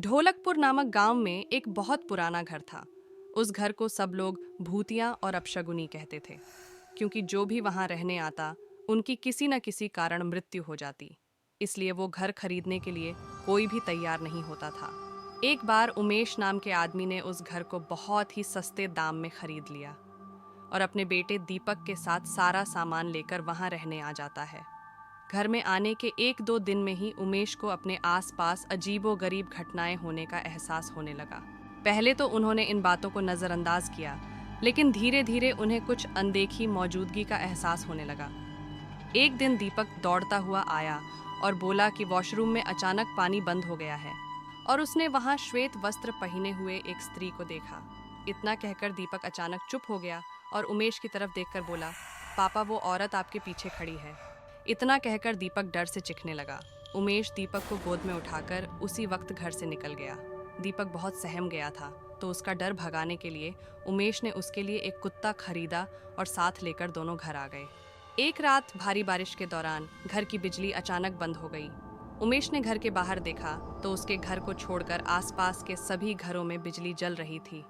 ढोलकपुर नामक गांव में एक बहुत पुराना घर था। उस घर को सब लोग भूतिया और अपशगुनी कहते थे, क्योंकि जो भी वहां रहने आता उनकी किसी न किसी कारण मृत्यु हो जाती। इसलिए वो घर खरीदने के लिए कोई भी तैयार नहीं होता था। एक बार उमेश नाम के आदमी ने उस घर को बहुत ही सस्ते दाम में खरीद लिया और अपने बेटे दीपक के साथ सारा सामान लेकर वहां रहने आ जाता है। घर में आने के एक दो दिन में ही उमेश को अपने आसपास अजीबोगरीब घटनाएं होने का एहसास होने लगा। पहले तो उन्होंने इन बातों को नज़रअंदाज किया, लेकिन धीरे धीरे उन्हें कुछ अनदेखी मौजूदगी का एहसास होने लगा। एक दिन दीपक दौड़ता हुआ आया और बोला कि वॉशरूम में अचानक पानी बंद हो गया है, और उसने वहां श्वेत वस्त्र पहने हुए एक स्त्री को देखा। इतना कहकर दीपक अचानक चुप हो गया और उमेश की तरफ देखकर बोला, पापा, वो औरत आपके पीछे खड़ी है। इतना कहकर दीपक डर से चिढ़ने लगा। उमेश दीपक को गोद में उठाकर उसी वक्त घर से निकल गया। दीपक बहुत सहम गया था, तो उसका डर भगाने के लिए उमेश ने उसके लिए एक कुत्ता खरीदा और साथ लेकर दोनों घर आ गए। एक रात भारी बारिश के दौरान घर की बिजली अचानक बंद हो गई। उमेश ने घर के बाहर देखा तो उसके घर को छोड़कर आसपास के सभी घरों में बिजली जल रही थी।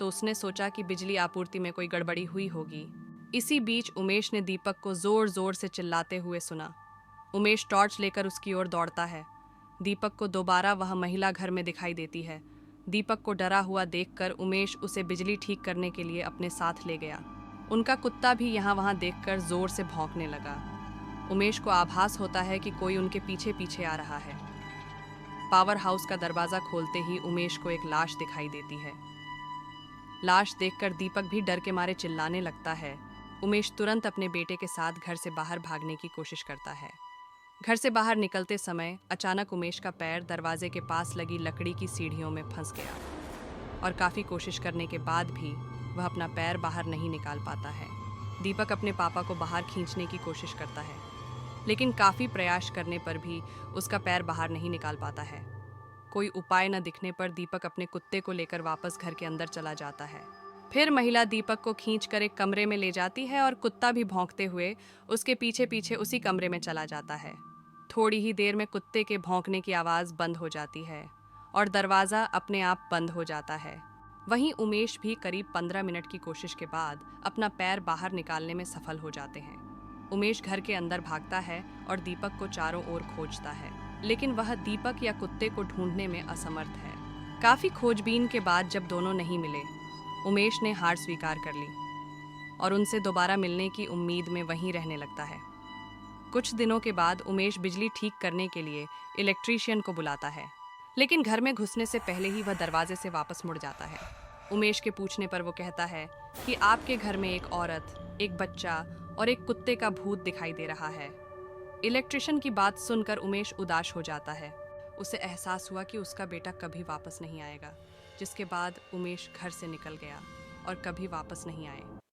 तो उसने सोचा कि बिजली आपूर्ति में कोई गड़बड़ी हुई होगी। इसी बीच उमेश ने दीपक को जोर जोर से चिल्लाते हुए सुना। उमेश टॉर्च लेकर उसकी ओर दौड़ता है। दीपक को दोबारा वह महिला घर में दिखाई देती है। दीपक को डरा हुआ देखकर उमेश उसे बिजली ठीक करने के लिए अपने साथ ले गया। उनका कुत्ता भी यहाँ वहाँ देखकर जोर से भौंकने लगा। उमेश को आभास होता है कि कोई उनके पीछे पीछे आ रहा है। पावर हाउस का दरवाजा खोलते ही उमेश को एक लाश दिखाई देती है। लाश देखकर दीपक भी डर के मारे चिल्लाने लगता है। उमेश तुरंत अपने बेटे के साथ घर से बाहर भागने की कोशिश करता है। घर से बाहर निकलते समय अचानक उमेश का पैर दरवाजे के पास लगी लकड़ी की सीढ़ियों में फंस गया, और काफ़ी कोशिश करने के बाद भी वह अपना पैर बाहर नहीं निकाल पाता है। दीपक अपने पापा को बाहर खींचने की कोशिश करता है, लेकिन काफ़ी प्रयास करने पर भी उसका पैर बाहर नहीं निकाल पाता है। कोई उपाय न दिखने पर दीपक अपने कुत्ते को लेकर वापस घर के अंदर चला जाता है। फिर महिला दीपक को खींचकर एक कमरे में ले जाती है और कुत्ता भी भौंकते हुए उसके पीछे पीछे उसी कमरे में चला जाता है। थोड़ी ही देर में कुत्ते के भौंकने की आवाज़ बंद हो जाती है और दरवाज़ा अपने आप बंद हो जाता है। वहीं उमेश भी करीब 15 मिनट की कोशिश के बाद अपना पैर बाहर निकालने में सफल हो जाते हैं। उमेश घर के अंदर भागता है और दीपक को चारों ओर खोजता है, लेकिन वह दीपक या कुत्ते को ढूंढने में असमर्थ है। काफ़ी खोजबीन के बाद जब दोनों नहीं मिले, उमेश ने हार स्वीकार कर ली और उनसे दोबारा मिलने की उम्मीद में वहीं रहने लगता है। कुछ दिनों के बाद उमेश बिजली ठीक करने के लिए इलेक्ट्रीशियन को बुलाता है, लेकिन घर में घुसने से पहले ही वह दरवाजे से वापस मुड़ जाता है। उमेश के पूछने पर वो कहता है कि आपके घर में एक औरत, एक बच्चा और एक कुत्ते का भूत दिखाई दे रहा है। इलेक्ट्रिशियन की बात सुनकर उमेश उदास हो जाता है। उसे एहसास हुआ कि उसका बेटा कभी वापस नहीं आएगा, जिसके बाद उमेश घर से निकल गया और कभी वापस नहीं आए।